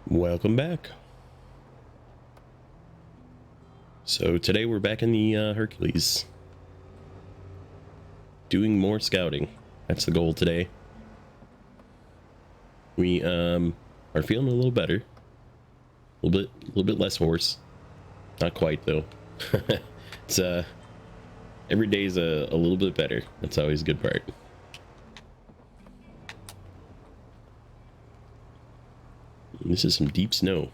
Welcome back. So today we're back in the Hercules. Doing more scouting. That's the goal today. We are feeling a little better. A little bit less hoarse. Not quite though. It's every day's a little bit better. That's always a good part. This is some deep snow.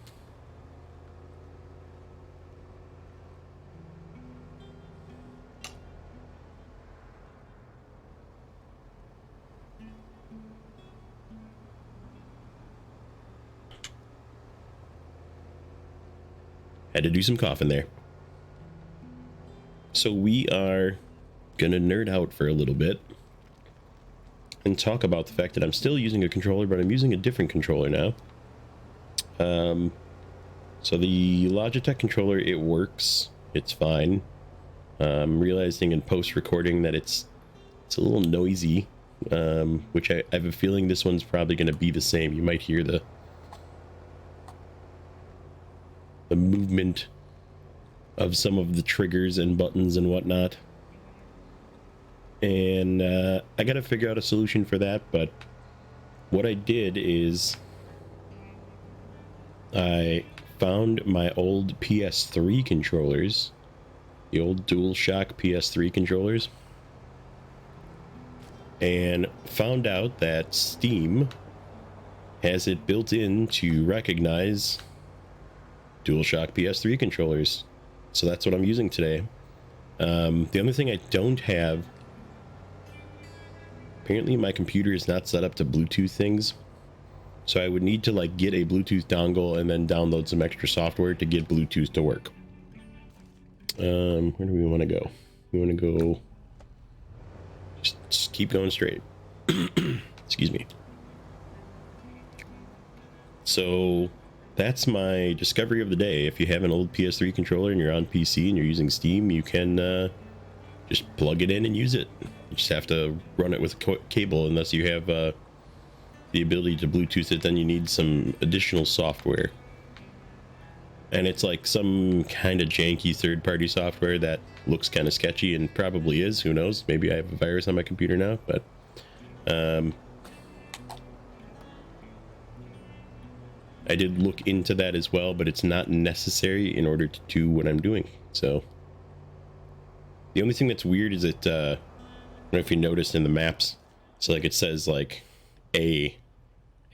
Had to do some coughing there. So we are gonna nerd out for a little bit and talk about the fact that I'm still using a controller, but I'm using a different controller now. So the Logitech controller, it works. It's fine. I'm realizing in post-recording that it's a little noisy, which I have a feeling this one's probably going to be the same. You might hear the movement of some of the triggers and buttons and whatnot. And I got to figure out a solution for that, but what I did is I found my old PS3 controllers, the old DualShock PS3 controllers, and found out that Steam has it built in to recognize DualShock PS3 controllers. So that's what I'm using today. The only thing I don't have, apparently my computer is not set up to Bluetooth things. So I would need to like get a Bluetooth dongle and then download some extra software to get Bluetooth to work. Where do we want to go? We want to go, just keep going straight. Excuse me. So that's my discovery of the day. If you have an old PS3 controller and you're on PC and you're using Steam, you can just plug it in and use it. You just have to run it with a cable unless you have the ability to Bluetooth it. Then you need some additional software, and it's like some kind of janky third-party software that looks kind of sketchy and probably is. Who knows? Maybe I have a virus on my computer now, but I did look into that as well, but it's not necessary in order to do what I'm doing. So the only thing that's weird is that I don't know if you noticed in the maps, so like it says like A,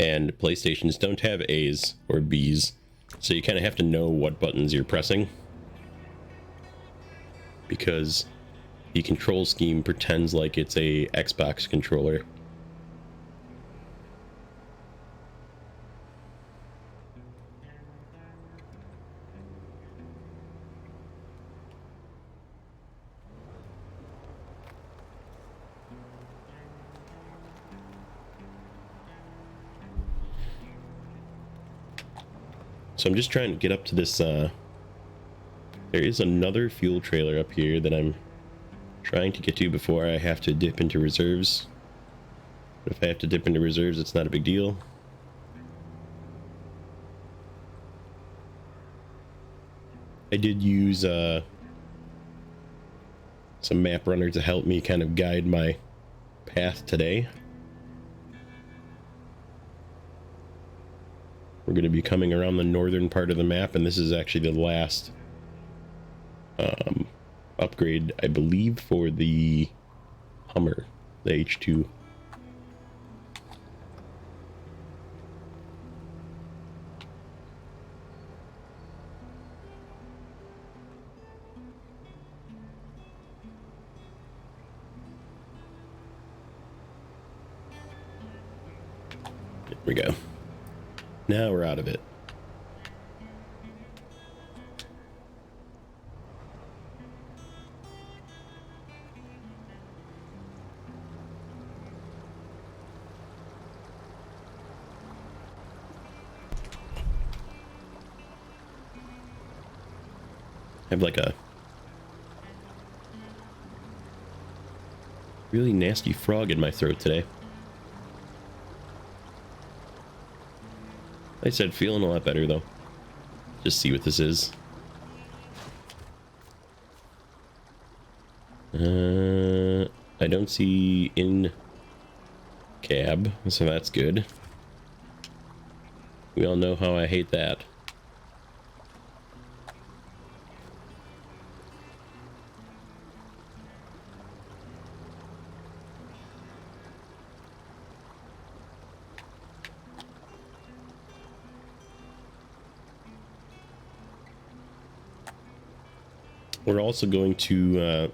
and PlayStations don't have A's or B's, so you kind of have to know what buttons you're pressing, because the control scheme pretends like it's a Xbox controller. So I'm just trying to get up to this, there is another fuel trailer up here that I'm trying to get to before I have to dip into reserves. But if I have to dip into reserves, it's not a big deal. I did use some map runner to help me kind of guide my path today. We're going to be coming around the northern part of the map, and this is actually the last upgrade, I believe, for the Hummer, the H2. There we go. Now we're out of it. I have like a really nasty frog in my throat today. I said feeling a lot better though. Just see what this is. I don't see in cab, so that's good. We all know how I hate that. We're also going to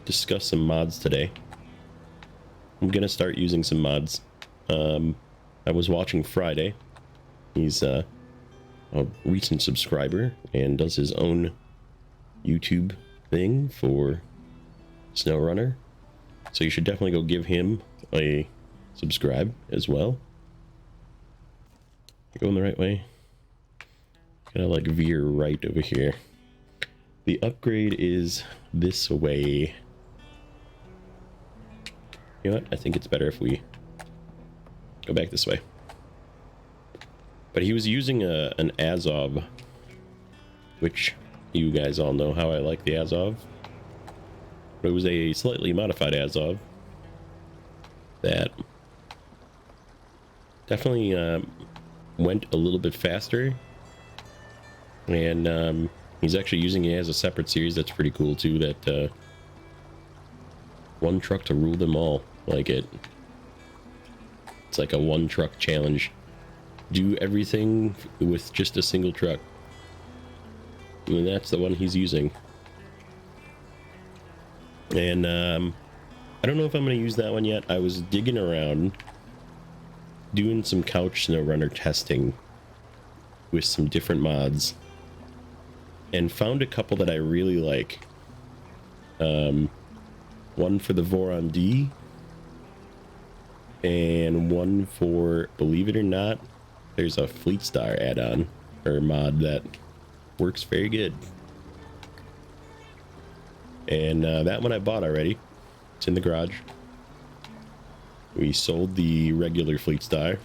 discuss some mods today. I'm gonna start using some mods. I was watching Friday. He's a recent subscriber and does his own YouTube thing for Snowrunner. So you should definitely go give him a subscribe as well. Going the right way. Gotta like veer right over here. The upgrade is this way. You know what? I think it's better if we go back this way. But he was using an Azov, which you guys all know how I like the Azov. But it was a slightly modified Azov that definitely went a little bit faster. And he's actually using it as a separate series. That's pretty cool too, that one truck to rule them all. Like it's like a one truck challenge. Do everything with just a single truck. And that's the one he's using. And I don't know if I'm going to use that one yet. I was digging around, doing some couch Snowrunner testing with some different mods, and found a couple that I really like. One for the Voron D, and one for, believe it or not, there's a Fleet Star add-on or mod that works very good. And that one I bought already. It's in the garage. We sold the regular Fleet Star.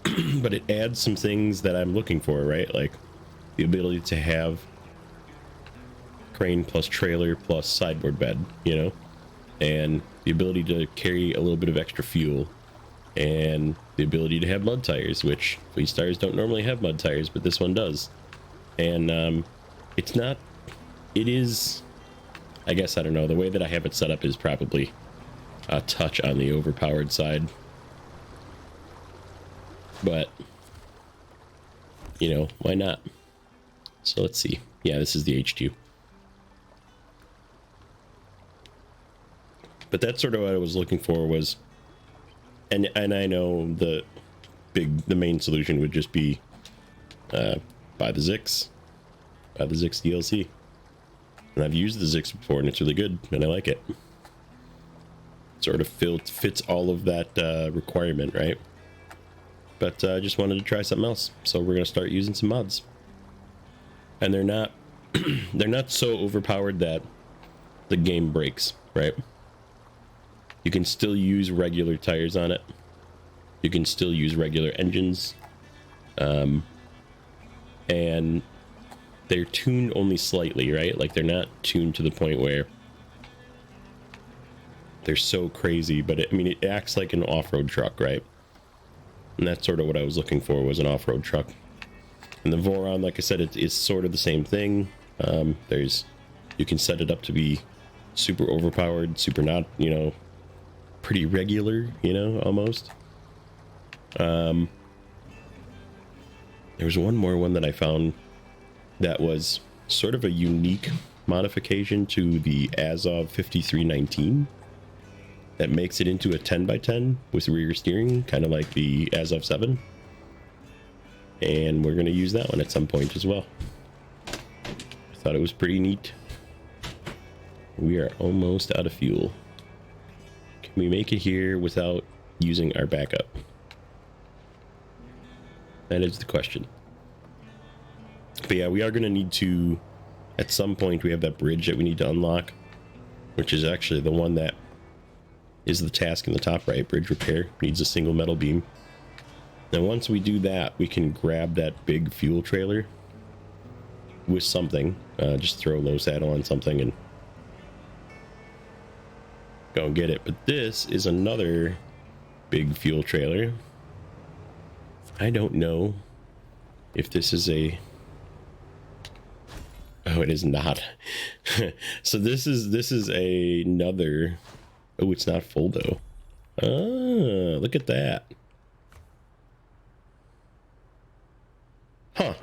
But it adds some things that I'm looking for, right? Like the ability to have crane plus trailer plus sideboard bed, you know? And the ability to carry a little bit of extra fuel. And the ability to have mud tires, which Fleet Stars don't normally have mud tires, but this one does. And it's not... It is... I guess, I don't know, the way that I have it set up is probably a touch on the overpowered side. But, you know, why not? So let's see. Yeah, this is the H2. But that's sort of what I was looking for was... And I know the main solution would just be buy the Zix. Buy the Zix DLC. And I've used the Zix before and it's really good and I like it. Sort of fits all of that requirement, right? But I just wanted to try something else. So we're gonna start using some mods. And they're not they're not so overpowered that the game breaks, right? You can still use regular tires on it. You can still use regular engines. And they're tuned only slightly, right? Like they're not tuned to the point where they're so crazy, but I mean, it acts like an off-road truck, right? And that's sort of what I was looking for, was an off-road truck. And the Voron, like I said, it's sort of the same thing. You can set it up to be super overpowered, super not, you know, pretty regular, you know, almost. There was one more one that I found that was sort of a unique modification to the Azov 5319 that makes it into a 10x10 with rear steering, kind of like the Azov 7. And we're going to use that one at some point as well. I thought it was pretty neat. We are almost out of fuel. Can we make it here without using our backup? That is the question. But yeah, we are going to need to, at some point, we have that bridge that we need to unlock, which is actually the one that is the task in the top right. Bridge repair needs a single metal beam. Now once we do that, we can grab that big fuel trailer with something. Just throw a low saddle on something and go and get it. But this is another big fuel trailer. I don't know if this is a... Oh, it is not. So this is another... Oh, it's not full though. Ah, look at that. Huh.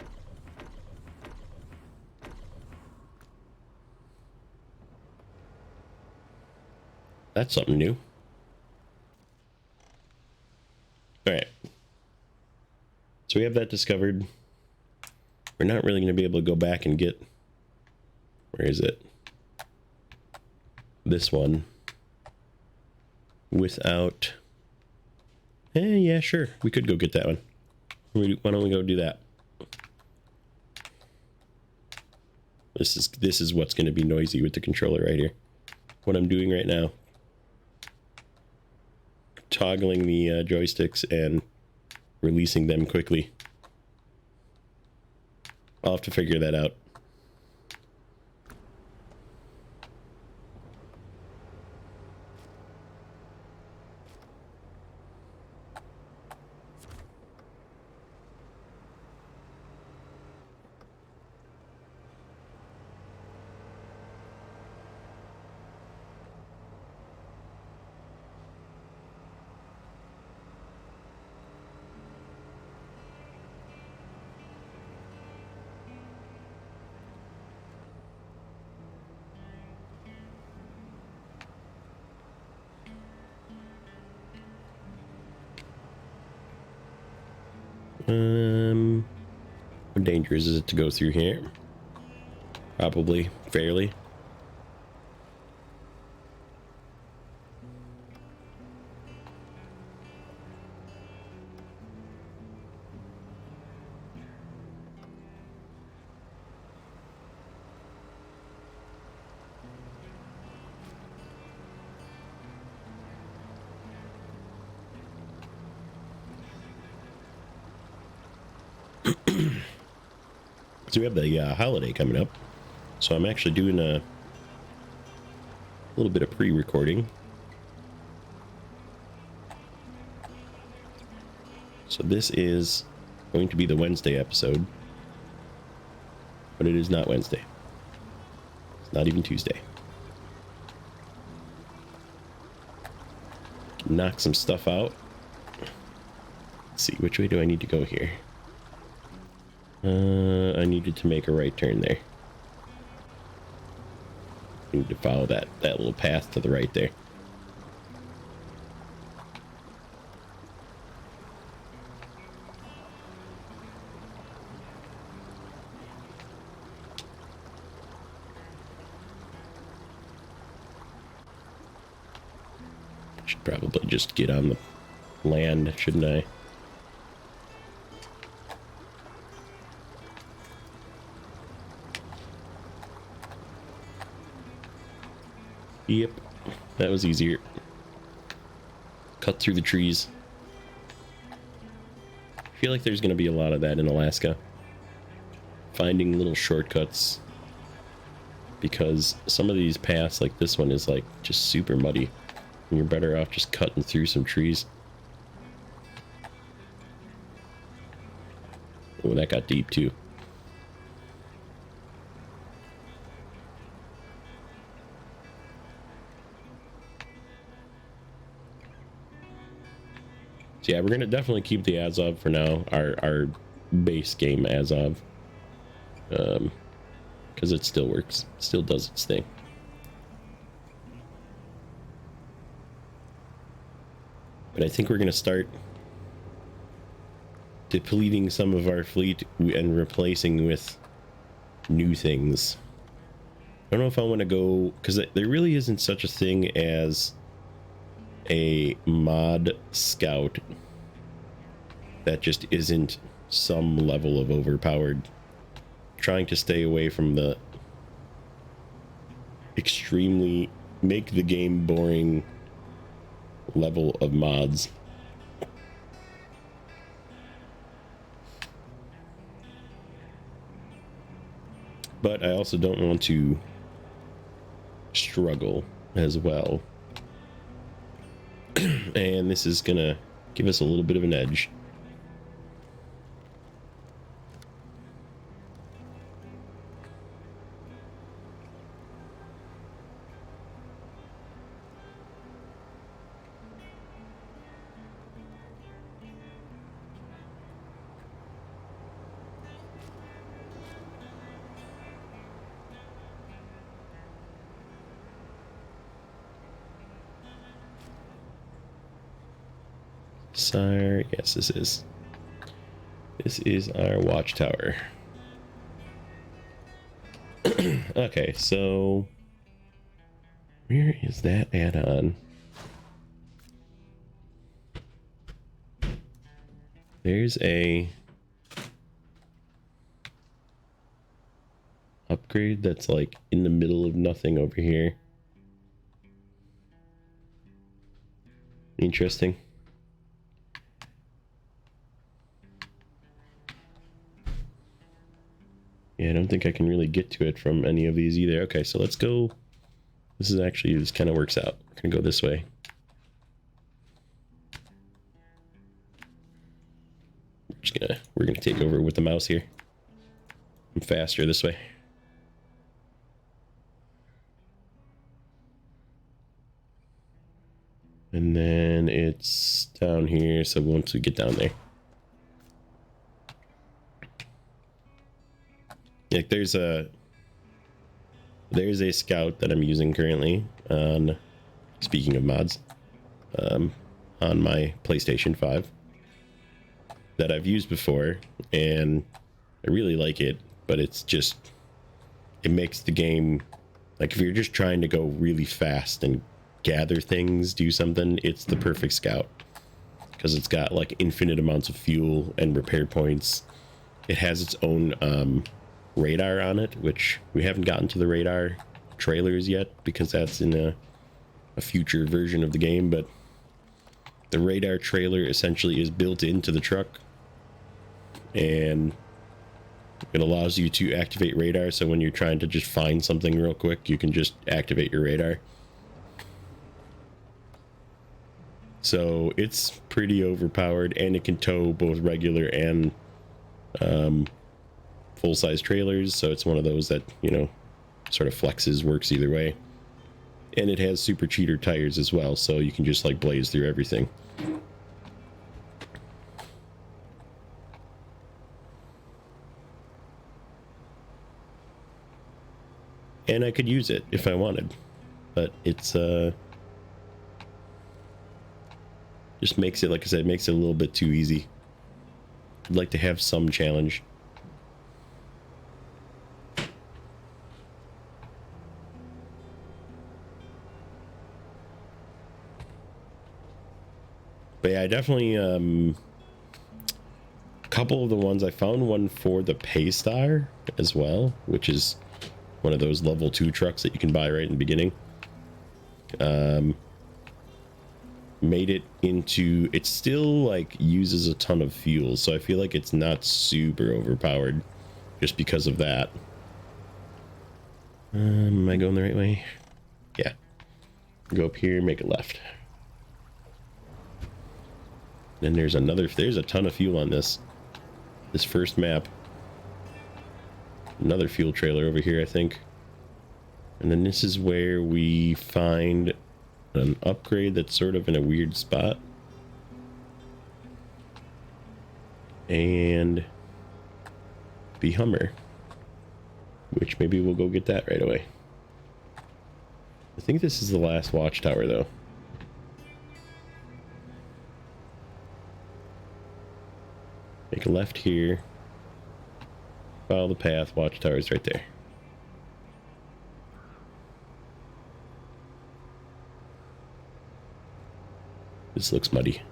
That's something new. All right. So we have that discovered. We're not really going to be able to go back and get... Where is it? This one. Without... yeah, sure. We could go get that one. Why don't we go do that? This is what's going to be noisy with the controller right here. What I'm doing right now. Toggling the joysticks and releasing them quickly. I'll have to figure that out. How dangerous is it to go through here? Probably fairly. So we have the holiday coming up, so I'm actually doing a little bit of pre-recording. So this is going to be the Wednesday episode, but it is not Wednesday. It's not even Tuesday. Knock some stuff out. Let's see, which way do I need to go here? I needed to make a right turn there. I need to follow that little path to the right there. Should probably just get on the land, shouldn't I? Yep, that was easier. Cut through the trees. I feel like there's going to be a lot of that in Alaska. Finding little shortcuts. Because some of these paths, like this one, is like just super muddy. And you're better off just cutting through some trees. Oh, that got deep too. So yeah, we're gonna definitely keep the Azov for now, our base game Azov, because it still works, still does its thing. But I think we're gonna start depleting some of our fleet and replacing with new things. I don't know if I want to go, because there really isn't such a thing as a mod scout that just isn't some level of overpowered. Trying to stay away from the extremely make the game boring level of mods. But I also don't want to struggle as well. And this is gonna give us a little bit of an edge. Sire, yes, this is. This is our watchtower. Okay, so where is that add-on? There's a upgrade that's like in the middle of nothing over here. Interesting. Yeah, I don't think I can really get to it from any of these either. Okay, so let's go. This kind of works out. We're gonna go this way. We're gonna take over with the mouse here. I'm faster this way. And then it's down here, so once we get down there. Like there's a scout that I'm using currently on, speaking of mods, on my PlayStation 5 that I've used before, and I really like it, but it's just, it makes the game, like if you're just trying to go really fast and gather things, do something, it's the perfect scout because it's got like infinite amounts of fuel and repair points. It has its own radar on it, which we haven't gotten to the radar trailers yet because that's in a future version of the game, but the radar trailer essentially is built into the truck and it allows you to activate radar, so when you're trying to just find something real quick, you can just activate your radar. So it's pretty overpowered, and it can tow both regular and full-size trailers, so it's one of those that, you know, sort of flexes, works either way. And it has super cheater tires as well, so you can just like blaze through everything. And I could use it if I wanted, but it's just makes it, like I said, makes it a little bit too easy. I'd like to have some challenge. But yeah, I definitely, a couple of the ones, I found one for the Paystar as well, which is one of those level 2 trucks that you can buy right in the beginning. Made it into, it still like uses a ton of fuel, so I feel like it's not super overpowered just because of that. Am I going the right way? Yeah. Go up here, make a left. Then there's a ton of fuel on this first map. Another fuel trailer over here, I think. And then this is where we find an upgrade that's sort of in a weird spot. And the Hummer, which maybe we'll go get that right away. I think this is the last watchtower though. Make a left here. Follow the path. Watchtower's right there. This looks muddy.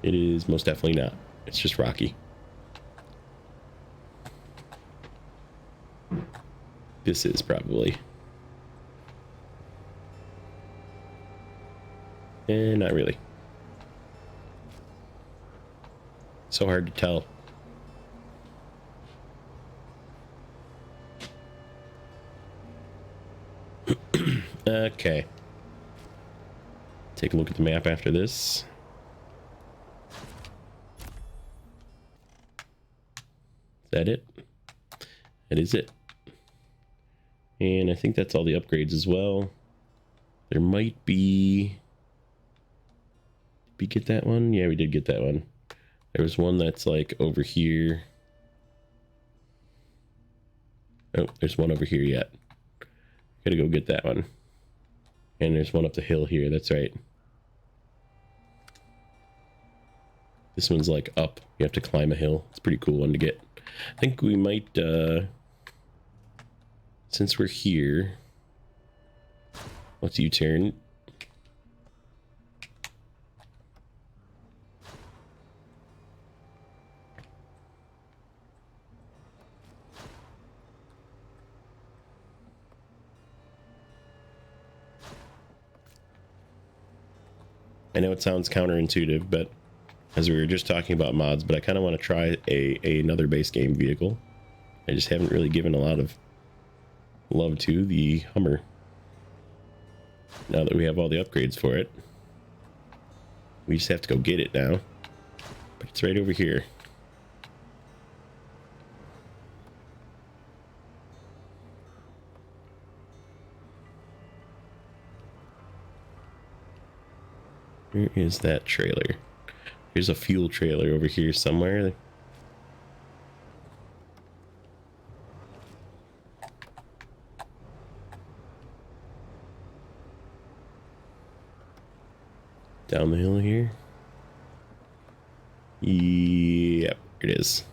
It is most definitely not. It's just rocky. This is probably. Not really. So hard to tell. Okay. Take a look at the map after this. Is that it? That is it. And I think that's all the upgrades as well. There might be... Did we get that one? Yeah, we did get that one. There was one that's like over here. Oh, there's one over here yet. Gotta go get that one. And there's one up the hill here, that's right. This one's like up. You have to climb a hill. It's a pretty cool one to get. I think we might, since we're here, let's U-turn. I know it sounds counterintuitive, but as we were just talking about mods, but I kind of want to try another base game vehicle. I just haven't really given a lot of love to the Hummer. Now that we have all the upgrades for it, we just have to go get it now. But it's right over here. Where is that trailer? There's a fuel trailer over here somewhere. Down the hill here. Yep, here it is.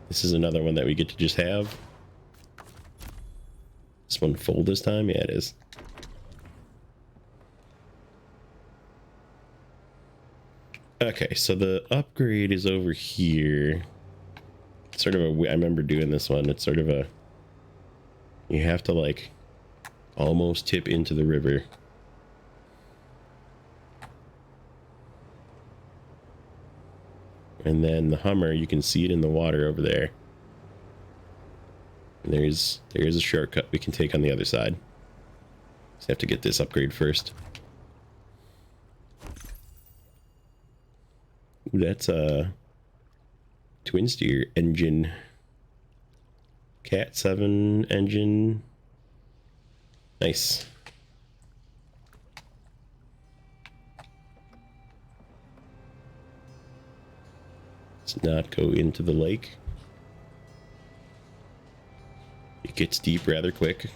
This is another one that we get to just have. This one full this time? Yeah, it is. Okay, so the upgrade is over here. Sort of a, I remember doing this one. It's sort of a, you have to like almost tip into the river. And then the Hummer, you can see it in the water over there. And there's a shortcut we can take on the other side. Just have to get this upgrade first. Ooh, that's a twin steer engine. Cat 7 engine. Nice. Let's not go into the lake. It gets deep rather quick.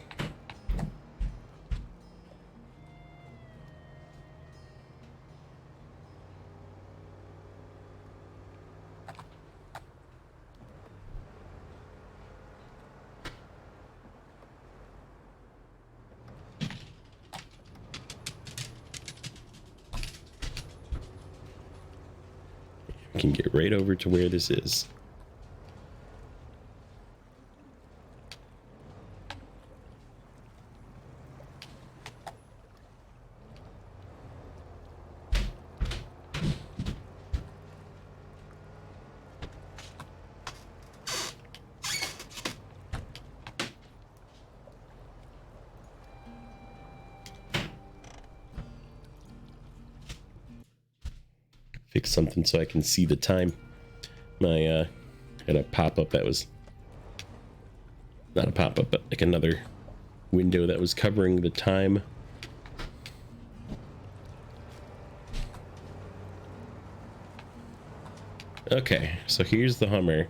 We can get right over to where this is. Fix something so I can see the time. My had a pop-up that was not a pop-up, but like another window that was covering the time. Okay, so here's the Hummer.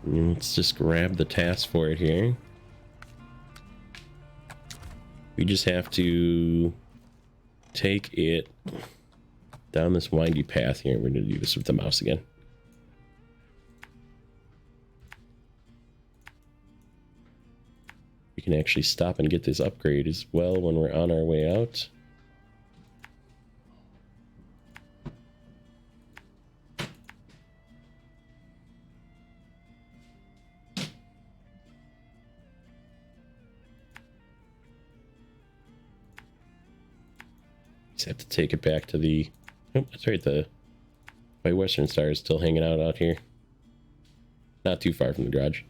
Let's just grab the task for it here. We just have to take it down this windy path here. We're going to do this with the mouse again. We can actually stop and get this upgrade as well when we're on our way out. Just have to take it back to the... Oh, that's right, the White Western Star is still hanging out here. Not too far from the garage.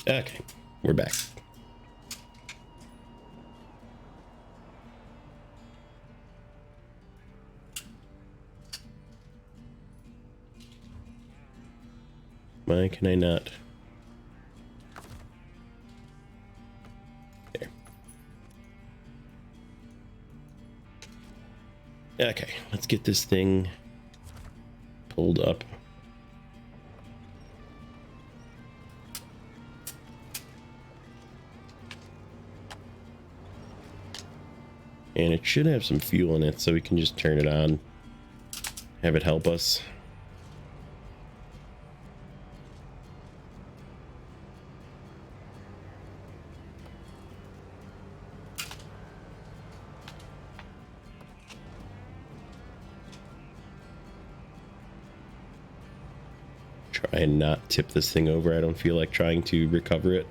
Okay, we're back. Why can I not? There. Okay, let's get this thing pulled up. And it should have some fuel in it, so we can just turn it on, have it help us. Try and not tip this thing over. I don't feel like trying to recover it.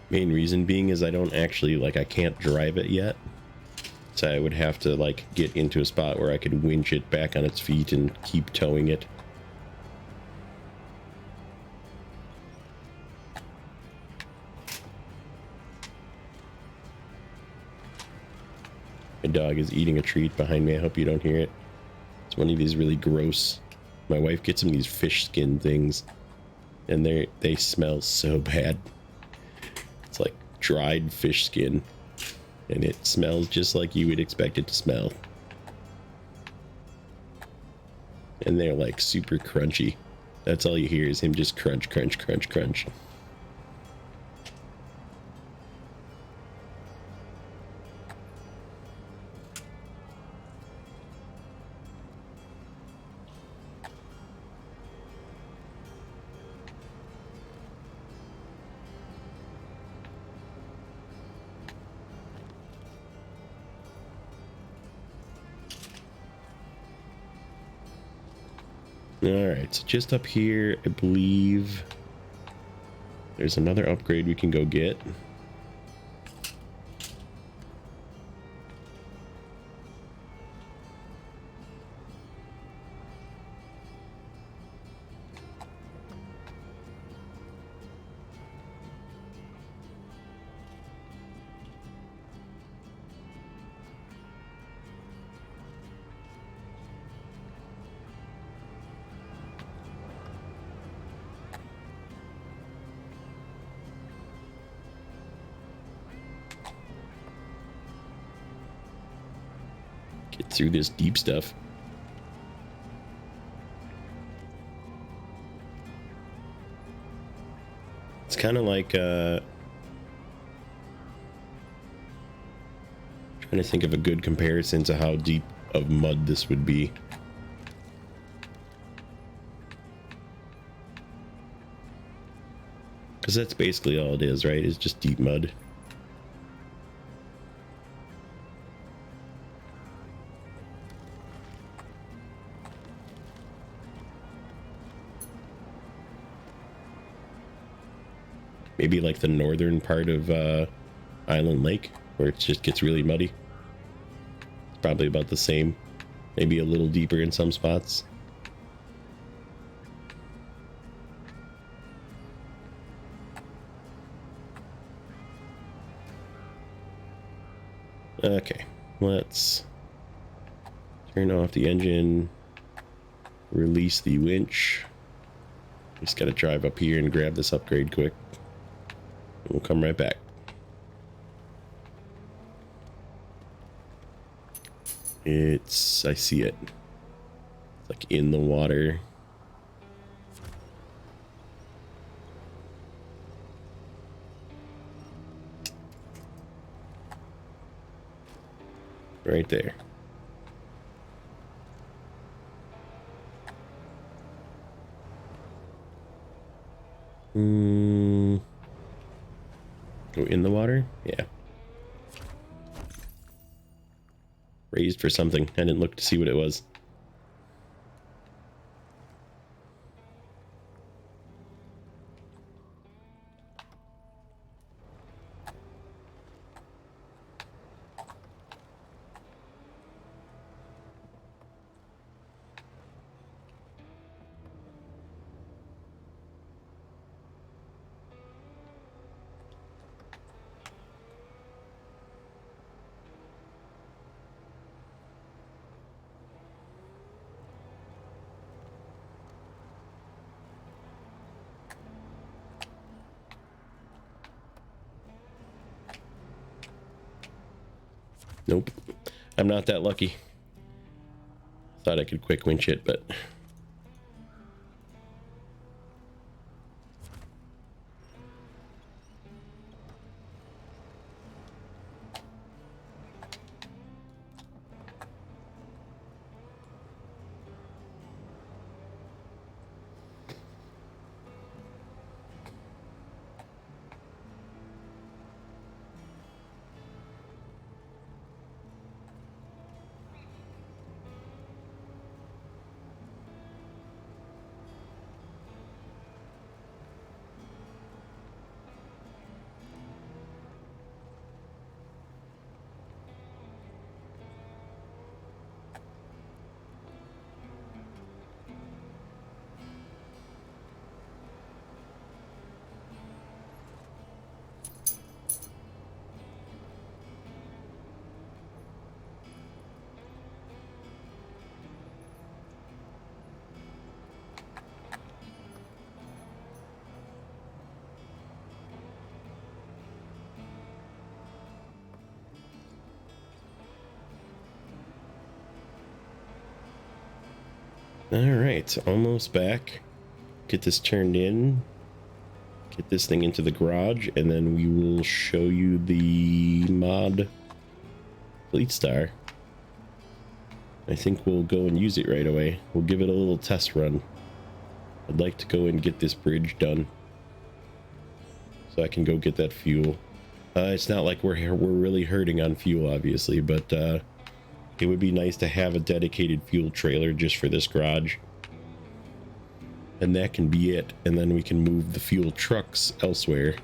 Main reason being is I don't actually, like, I can't drive it yet. So I would have to, like, get into a spot where I could winch it back on its feet and keep towing it. My dog is eating a treat behind me. I hope you don't hear it. It's one of these really gross... My wife gets him these fish skin things. And they smell so bad. It's like dried fish skin. And it smells just like you would expect it to smell. And they're like super crunchy. That's all you hear is him just crunch, crunch, crunch, crunch. Alright, so just up here, I believe there's another upgrade we can go get. Get through this deep stuff. It's kind of like trying to think of a good comparison to how deep of mud this would be. Because that's basically all it is, right? It's just deep mud. Maybe like the northern part of Island Lake, where it just gets really muddy. It's probably about the same. Maybe a little deeper in some spots. Okay, let's turn off the engine, release the winch. Just gotta drive up here and grab this upgrade quick. We'll come right back. I see it. It's like in the water. Right there. Go in the water? Yeah. Raised for something. I didn't look to see what it was. Nope. I'm not that lucky. Thought I could quick winch it, but... Alright, almost back. Get this turned in. Get this thing into the garage, and then we will show you the mod Fleet Star. I think we'll go and use it right away. We'll give it a little test run. I'd like to go and get this bridge done, so I can go get that fuel. It's not like we're really hurting on fuel, obviously, but it would be nice to have a dedicated fuel trailer just for this garage. And that can be it. And then we can move the fuel trucks elsewhere.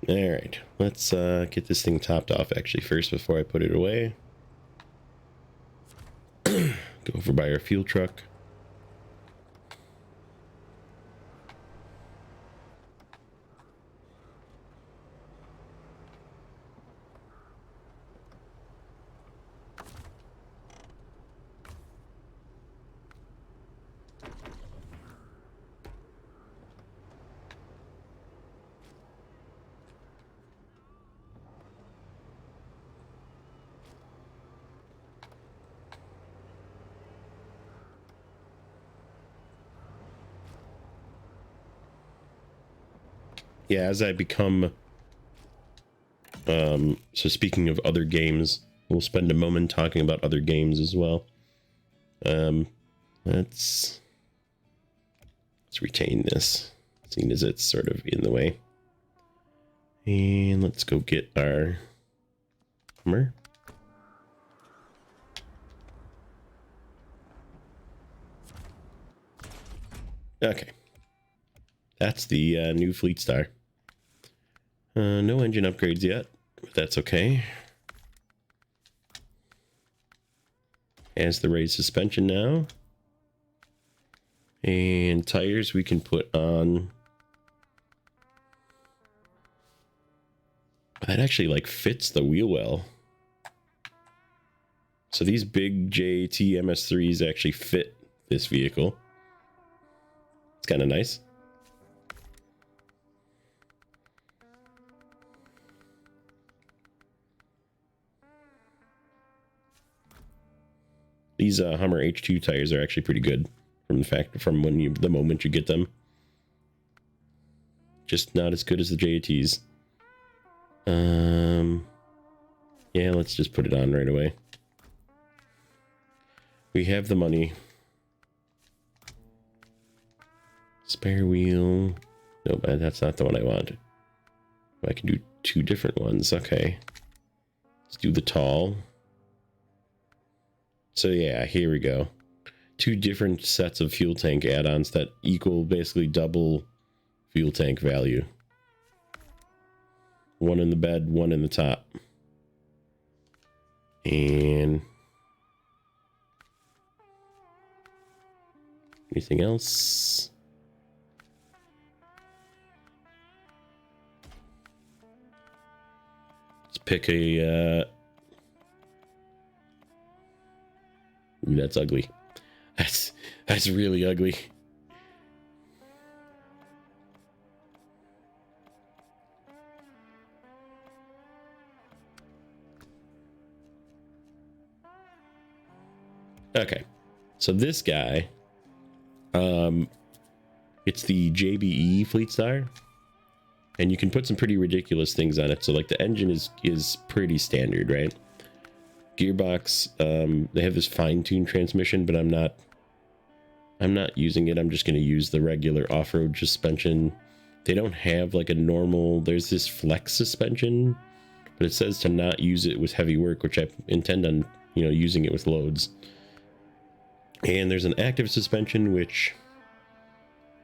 Alright, let's get this thing topped off actually first before I put it away. Go over by our fuel truck. Yeah, as I become so speaking of other games, we'll spend a moment talking about other games as well. Let's retain this, seeing as it's sort of in the way. And let's go get our Hummer. Okay. That's the new Fleet Star. No engine upgrades yet, but that's okay. Has the raised suspension now. And tires we can put on. That actually like fits the wheel well. So these big JAT MS3s actually fit this vehicle. It's kind of nice. These Hummer H2 tires are actually pretty good from the moment you get them. Just not as good as the JATs. Yeah, let's just put it on right away. We have the money. Spare wheel. Nope, that's not the one I want. I can do two different ones. Okay. Let's do the tall. So yeah, here we go. 2 different sets of fuel tank add-ons that equal basically double fuel tank value. One in the bed, one in the top. And anything else? Let's pick a ooh, that's ugly. That's really ugly. Okay. So this guy, it's the JBE Fleet Star, and you can put some pretty ridiculous things on it. So like the engine is pretty standard, right? Gearbox, they have this fine-tuned transmission, but I'm not using it. I'm just going to use the regular off-road suspension. They don't have like a normal, there's this flex suspension, but it says to not use it with heavy work, which I intend on, you know, using it with loads. And there's an active suspension, which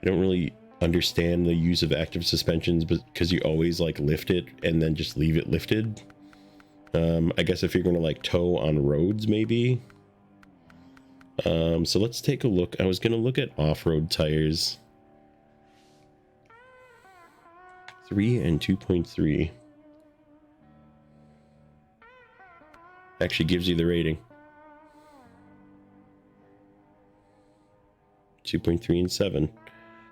I don't really understand the use of active suspensions, but because you always like lift it and then just leave it lifted. I guess if you're going to like tow on roads, maybe. So let's take a look. I was going to look at off-road tires. 3 and 2.3. Actually gives you the rating. 2.3 and 7.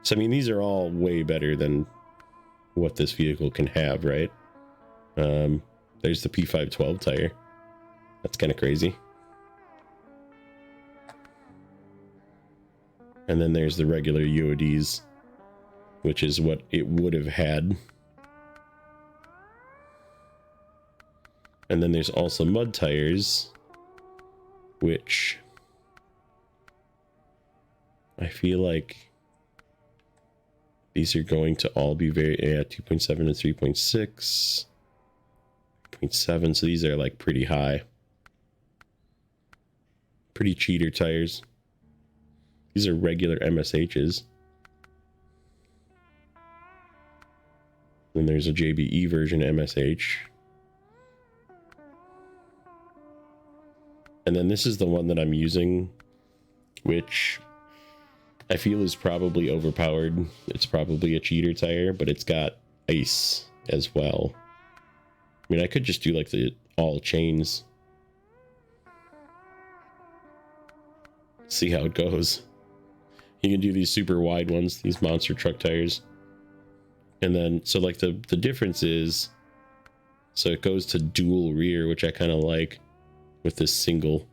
So I mean, these are all way better than what this vehicle can have, right? There's the P512 tire. That's kind of crazy. And then there's the regular UODs, which is what it would have had. And then there's also mud tires, which I feel like these are going to all be very, yeah, 2.7 and 3.6, 0.7. So these are like pretty high. Pretty cheater tires. These are regular MSHs. Then there's a JBE version MSH. And then this is the one that I'm using, which I feel is probably overpowered. It's probably a cheater tire, but it's got ice as well. I mean, I could just do like the all chains. See how it goes. You can do these super wide ones, these monster truck tires. And then, so like the difference is, so it goes to dual rear, which I kind of like with this single.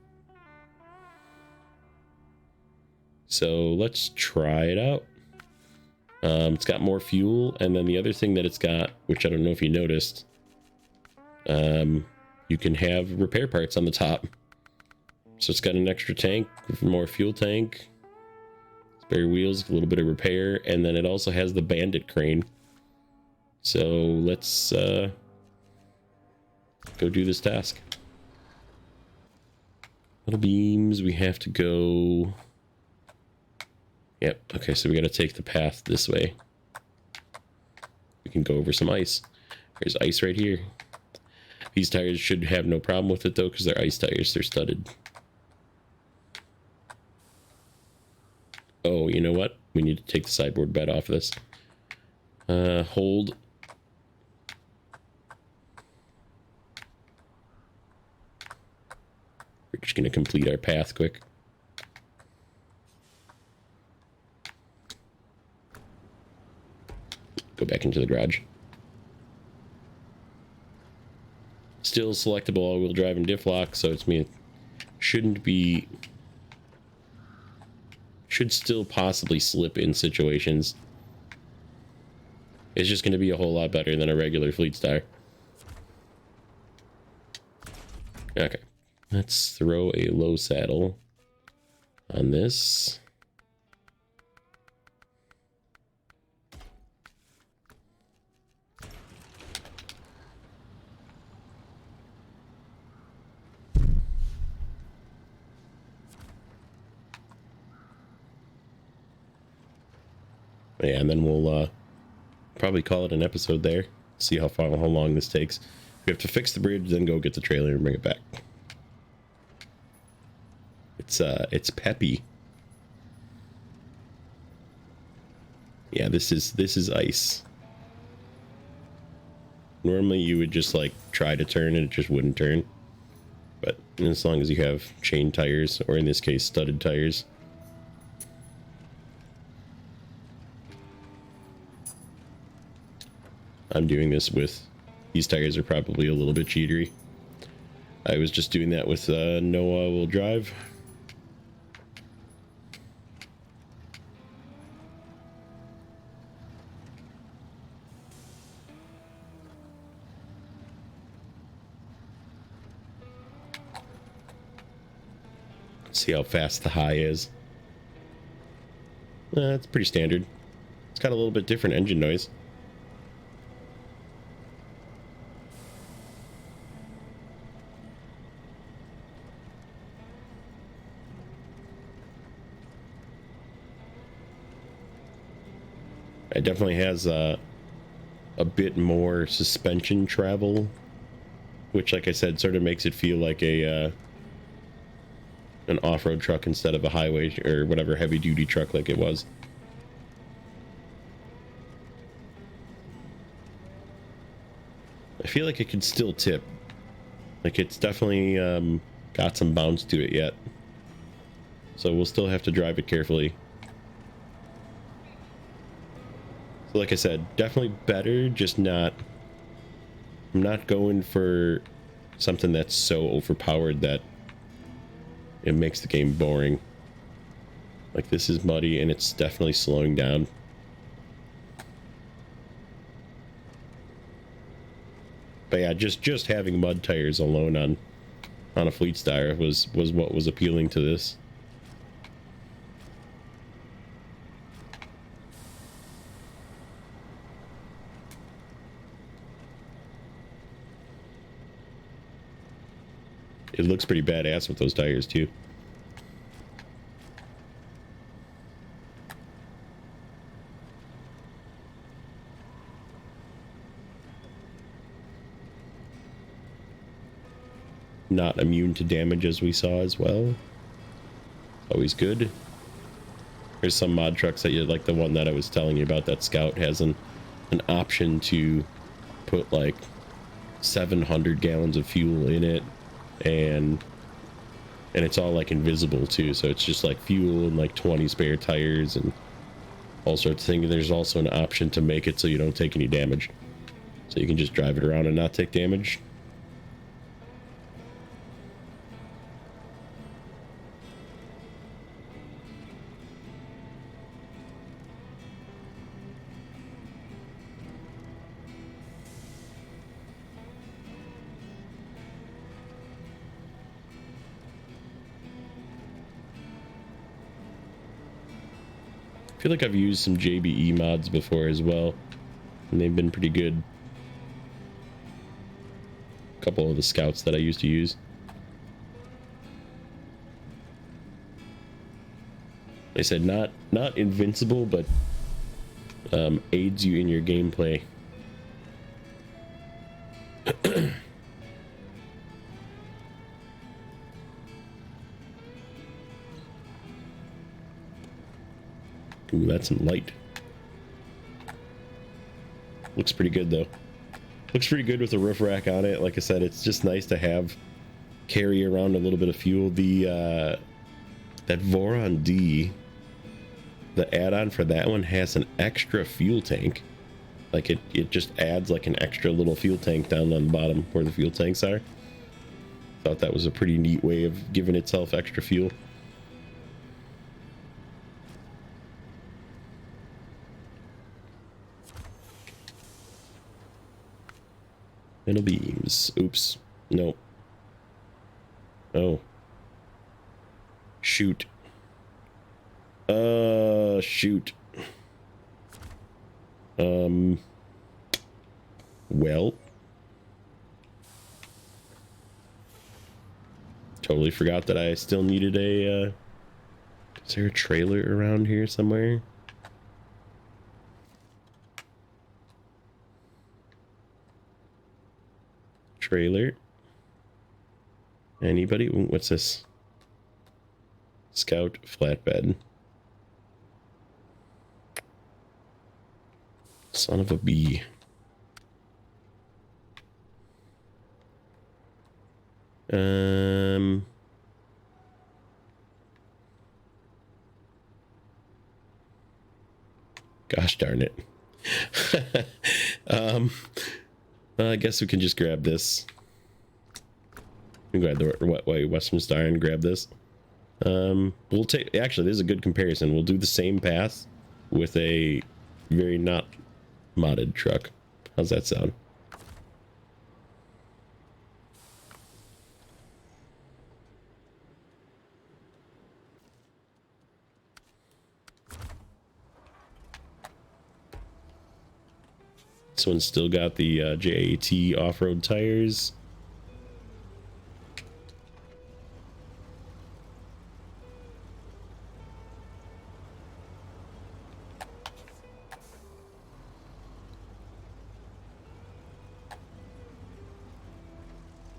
So let's try it out. It's got more fuel, and then the other thing that it's got, which I don't know if you noticed, you can have repair parts on the top. So it's got an extra tank, more fuel tank, spare wheels, a little bit of repair, and then it also has the bandit crane. So let's go do this task. Little beams, we have to go. Yep, okay, so we got to take the path this way. We can go over some ice. There's ice right here. These tires should have no problem with it though, because they're ice tires, they're studded. Oh, you know what? We need to take the sideboard bed off this. Hold. We're just going to complete our path quick. Go back into the garage. Still selectable all-wheel drive and diff lock, so it's me. Shouldn't be. Should still possibly slip in situations. It's just going to be a whole lot better than a regular Fleet Star. Okay. Let's throw a low saddle on this. Yeah, and then we'll probably call it an episode there. See how long this takes. We have to fix the bridge, then go get the trailer and bring it back. It's peppy. Yeah, this is ice. Normally you would just like try to turn and it just wouldn't turn. But as long as you have chain tires, or in this case studded tires. I'm doing this with, these tires are probably a little bit cheatery. I was just doing that with no all-wheel drive. See how fast the high is. It's pretty standard. It's got a little bit different engine noise. It definitely has a bit more suspension travel, which, like I said, sort of makes it feel like a an off-road truck instead of a highway or whatever heavy-duty truck like it was. I feel like it could still tip. Like, it's definitely got some bounce to it yet. So we'll still have to drive it carefully. So like I said, definitely better, just not... I'm not going for something that's so overpowered that it makes the game boring. Like, this is muddy and it's definitely slowing down. But yeah, just having mud tires alone on a Fleet Star was what was appealing to this. It looks pretty badass with those tires too. Not immune to damage, as we saw as well. Always good. There's some mod trucks that you like, the one that I was telling you about, that Scout has an option to put like 700 gallons of fuel in it, and it's all like invisible too, so it's just like fuel and like 20 spare tires and all sorts of things. There's also an option to make it so you don't take any damage, so you can just drive it around and not take damage. I feel like I've used some JBE mods before as well, and they've been pretty good. A couple of the Scouts that I used to use. I said not invincible, but aids you in your gameplay. Ooh, that's some light. Looks pretty good though. Looks pretty good with the roof rack on it. Like I said, it's just nice to have, carry around a little bit of fuel. The that Voron D, the add-on for that one has an extra fuel tank. Like it just adds like an extra little fuel tank down on the bottom where the fuel tanks are. Thought that was a pretty neat way of giving itself extra fuel. Metal beams. Oops. No. Oh. Shoot. Shoot. Well. Totally forgot that I still needed a, is there a trailer around here somewhere? trailer. Anybody? Ooh, what's this? Scout flatbed. Son of a bee. Gosh darn it. I guess we can just grab this. We can grab the Western Star and grab this. We'll take, actually, this is a good comparison. We'll do the same path with a very not modded truck. How's that sound? This one's still got the JAT off-road tires.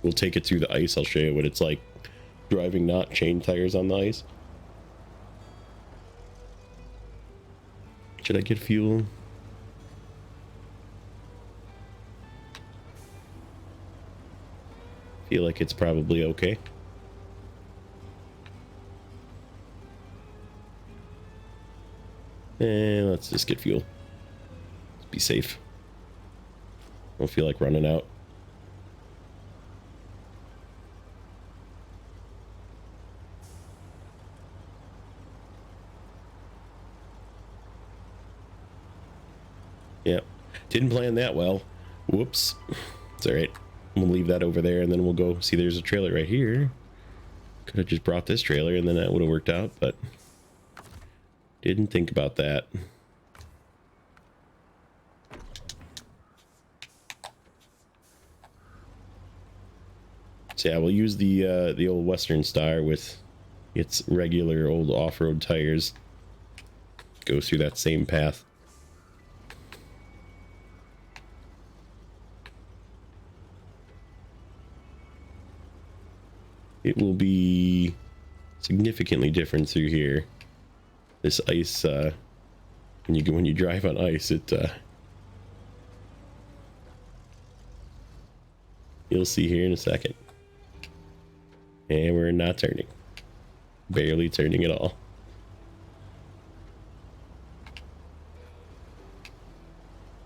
We'll take it through the ice. I'll show you what it's like driving not chain tires on the ice. Should I get fuel? Feel like it's probably okay. And let's just get fuel. Let's be safe. Don't feel like running out. Yep. Didn't plan that well. Whoops. It's all right. We'll leave that over there and then we'll go see there's a trailer right here. Could have just brought this trailer and then that would have worked out, but didn't think about that. So yeah, we'll use the old Western Star with its regular old off-road tires. Go through that same path. It will be significantly different through here. This ice, when you drive on ice, you'll see here in a second. And we're not turning. Barely turning at all.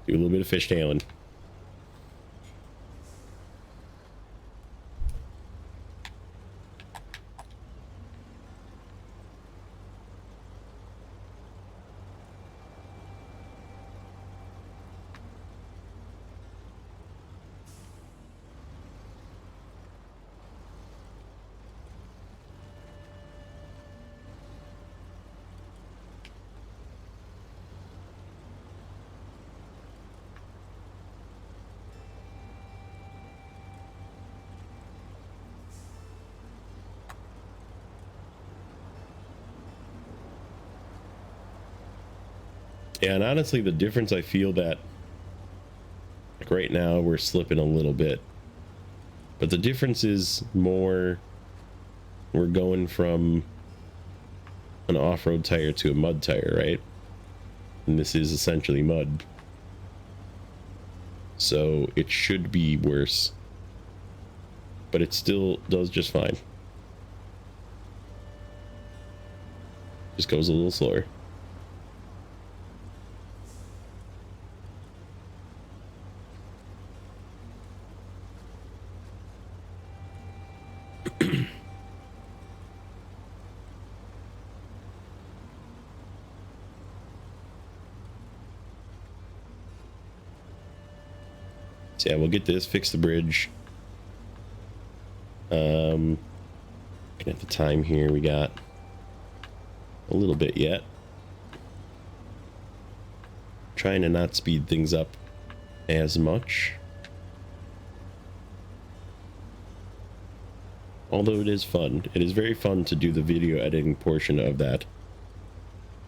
Do a little bit of fishtailing. Yeah, and honestly, the difference I feel that, like right now, we're slipping a little bit. But the difference is more, we're going from an off-road tire to a mud tire, right? And this is essentially mud. So it should be worse. But it still does just fine. Just goes a little slower. So yeah, we'll get this, fix the bridge. Looking at the time here, we got a little bit yet. Trying to not speed things up as much. Although it is fun. It is very fun to do the video editing portion of that.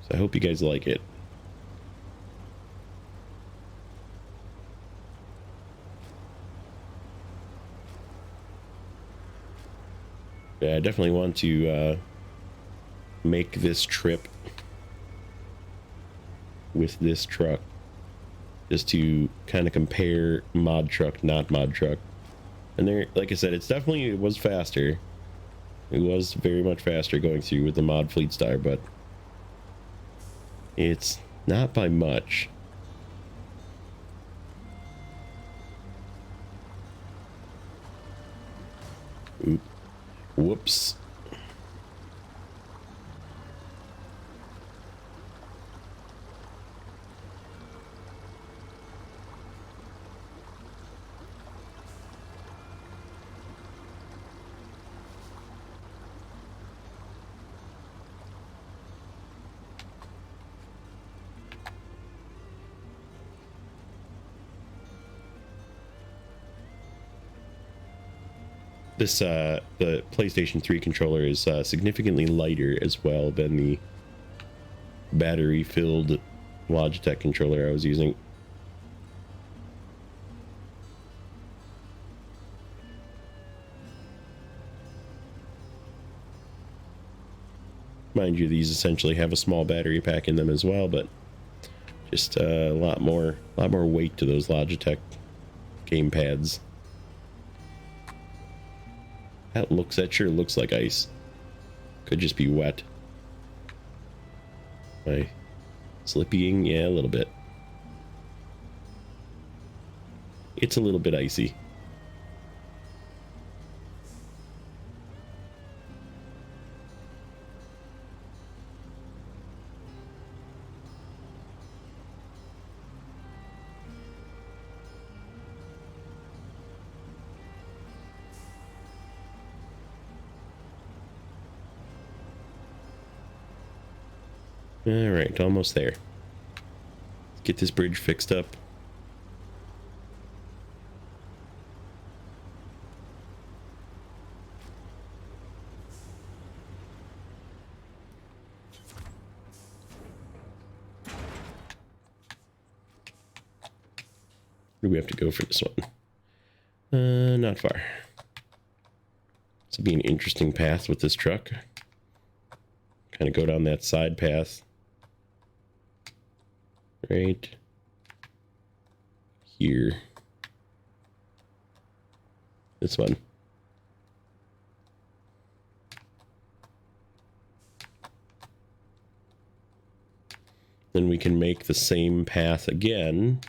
So I hope you guys like it. Yeah, I definitely want to make this trip with this truck just to kind of compare mod truck, not mod truck. And there, like I said, it was faster. It was very much faster going through with the mod Fleet Star, but it's not by much. Oop. Whoops. This the PlayStation 3 controller is significantly lighter as well than the battery filled Logitech controller I was using. Mind you, these essentially have a small battery pack in them as well, but just a lot more weight to those Logitech game pads. That sure looks like ice. Could just be wet. Am I slippying? Yeah, a little bit. It's a little bit icy. All right, almost there. Let's get this bridge fixed up. Where do we have to go for this one? Not far. This will be an interesting path with this truck. Kind of go down that side path. Right here. This one. Then we can make the same path again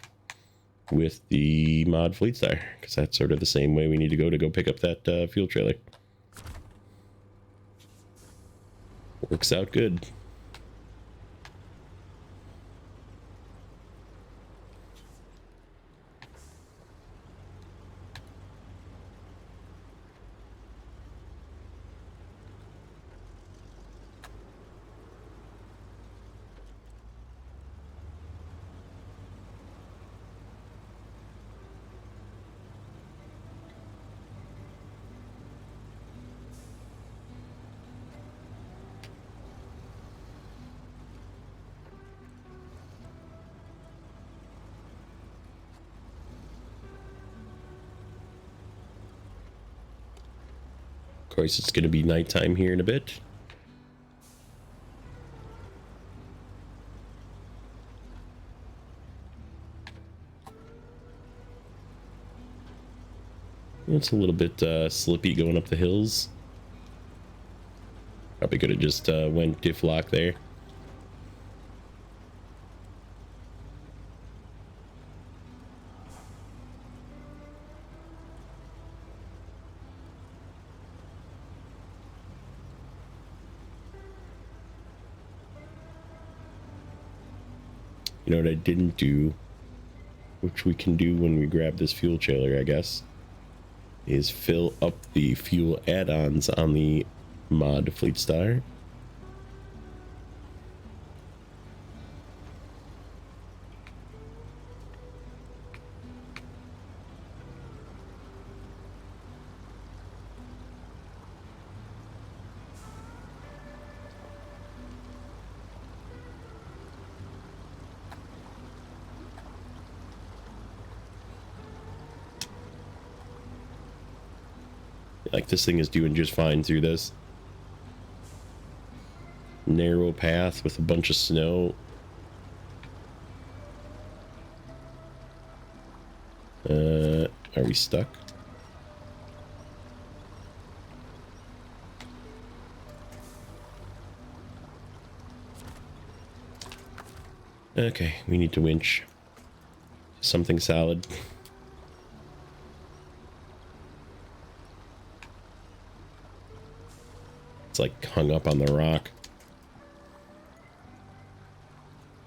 with the mod Fleet Star, because that's sort of the same way we need to go pick up that fuel trailer. Works out good. Of course, it's going to be nighttime here in a bit. It's a little bit slippy going up the hills. Probably could have just went diff lock there. You know what I didn't do, which we can do when we grab this fuel trailer, I guess, is fill up the fuel add-ons on the mod Fleet Star. Like, this thing is doing just fine through this narrow path with a bunch of snow. Are we stuck? Okay, we need to winch something solid. It's like hung up on the rock.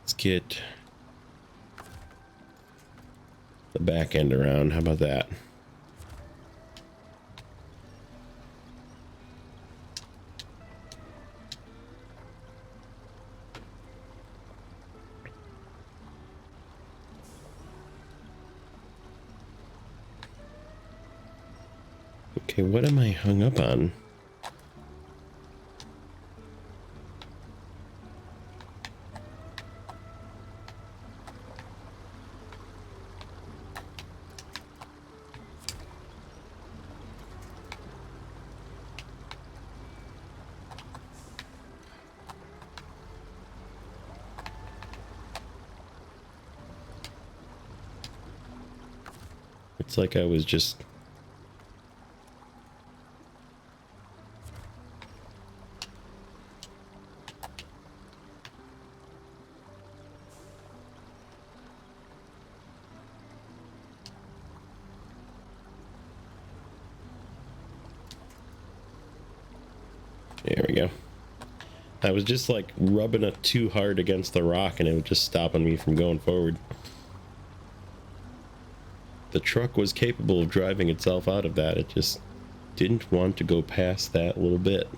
Let's get the back end around. How about that? Okay, what am I hung up on? It's like I was just... There we go. I was just like rubbing it too hard against the rock and it was just stopping me from going forward. The truck was capable of driving itself out of that. It just didn't want to go past that little bit.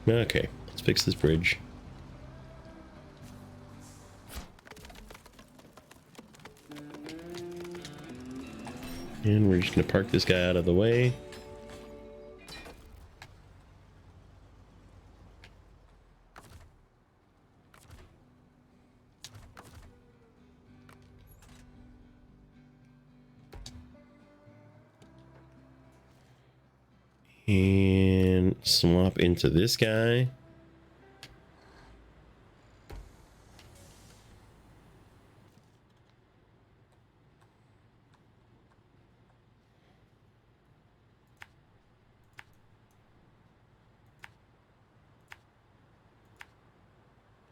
Okay, let's fix this bridge. And we're just gonna park this guy out of the way. And swap into this guy.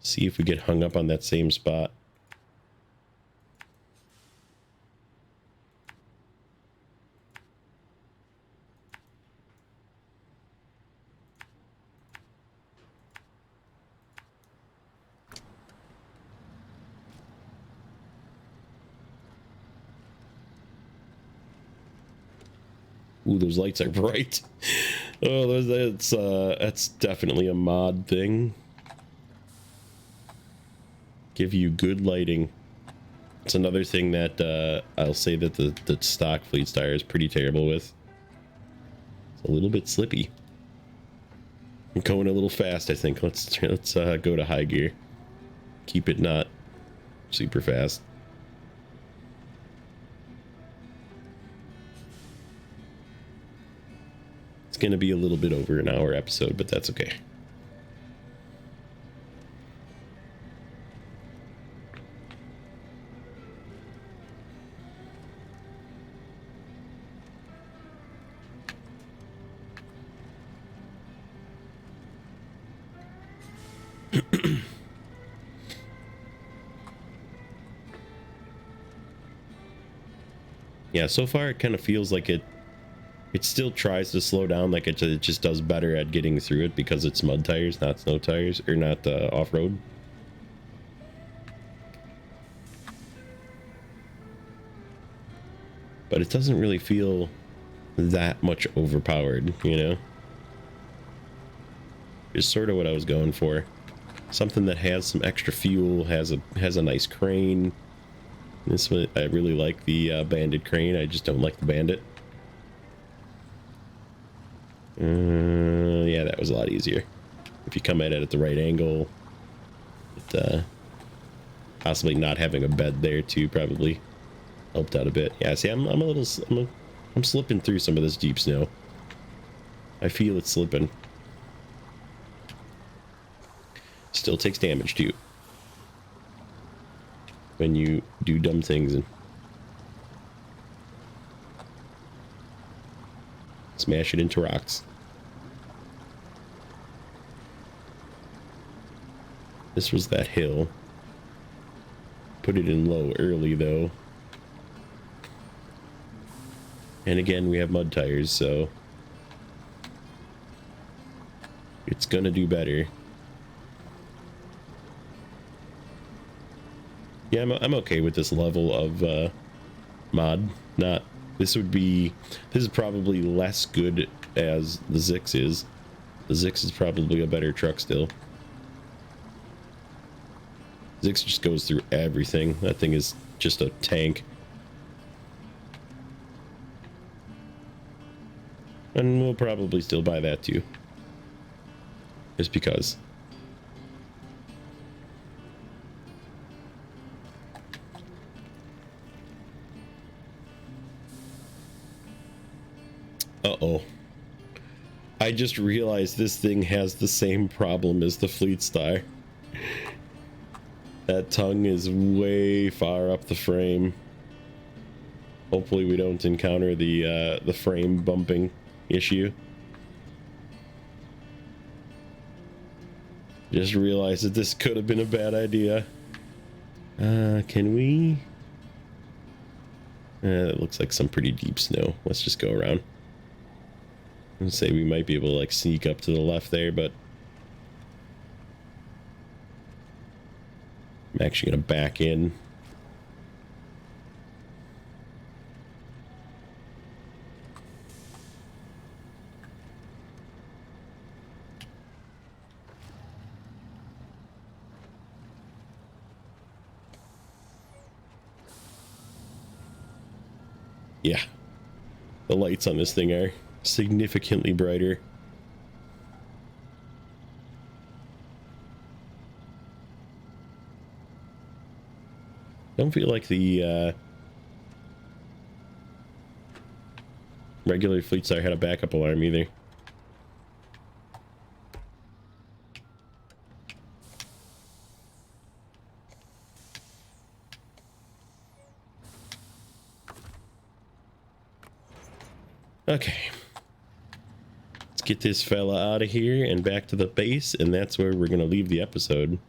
See if we get hung up on that same spot. Ooh, those lights are bright. Oh, that's definitely a mod thing. Give you good lighting. It's another thing that I'll say that the stock Fleet Star is pretty terrible with. It's a little bit slippy. I'm going a little fast, I think. Let's go to high gear. Keep it not super fast. It's gonna be a little bit over an hour episode, but that's okay. Yeah, so far it kind of feels like it still tries to slow down, like it just does better at getting through it because it's mud tires, not snow tires, or not off-road. But it doesn't really feel that much overpowered, you know? Is sort of what I was going for. Something that has some extra fuel, has a nice crane. This one, I really like the banded crane. I just don't like the bandit. Yeah, that was a lot easier. If you come at it at the right angle, possibly not having a bed there too probably helped out a bit. Yeah, see, I'm slipping through some of this deep snow. I feel it slipping. Still takes damage too when you do dumb things and smash it into rocks. This was that hill. Put it in low early though. And again, we have mud tires, so it's gonna do better. Yeah, I'm okay with this level of mod. This is probably less good as the Zix is. The Zix is probably a better truck still. Zix just goes through everything. That thing is just a tank. And we'll probably still buy that too. Just because. Uh-oh. I just realized this thing has the same problem as the Fleet Star. That tongue is way far up the frame. Hopefully we don't encounter the frame bumping issue. Just realized that this could have been a bad idea. Can we? It looks like some pretty deep snow. Let's just go around. Let's say we might be able to like sneak up to the left there, but I'm actually gonna back in. Yeah, the lights on this thing are significantly brighter. Don't feel like the regular Fleet Star had a backup alarm either. Okay. Let's get this fella out of here and back to the base, and that's where we're going to leave the episode.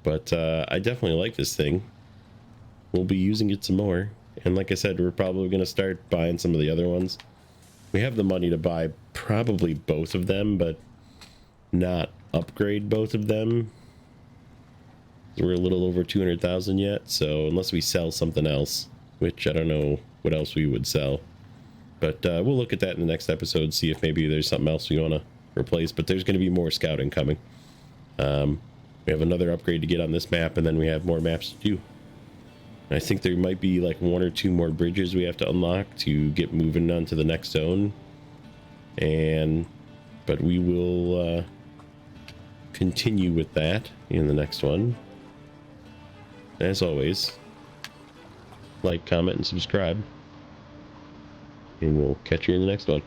But I definitely like this thing. We'll be using it some more. And like I said, we're probably going to start buying some of the other ones. We have the money to buy probably both of them, but not upgrade both of them. We're a little over 200,000 yet, so unless we sell something else, which I don't know what else we would sell. But we'll look at that in the next episode, see if maybe there's something else we want to replace. But there's going to be more scouting coming. We have another upgrade to get on this map, and then we have more maps to do. I think there might be like 1 or 2 more bridges we have to unlock to get moving on to the next zone. But we will continue with that in the next one. As always, like, comment, and subscribe. And we'll catch you in the next one.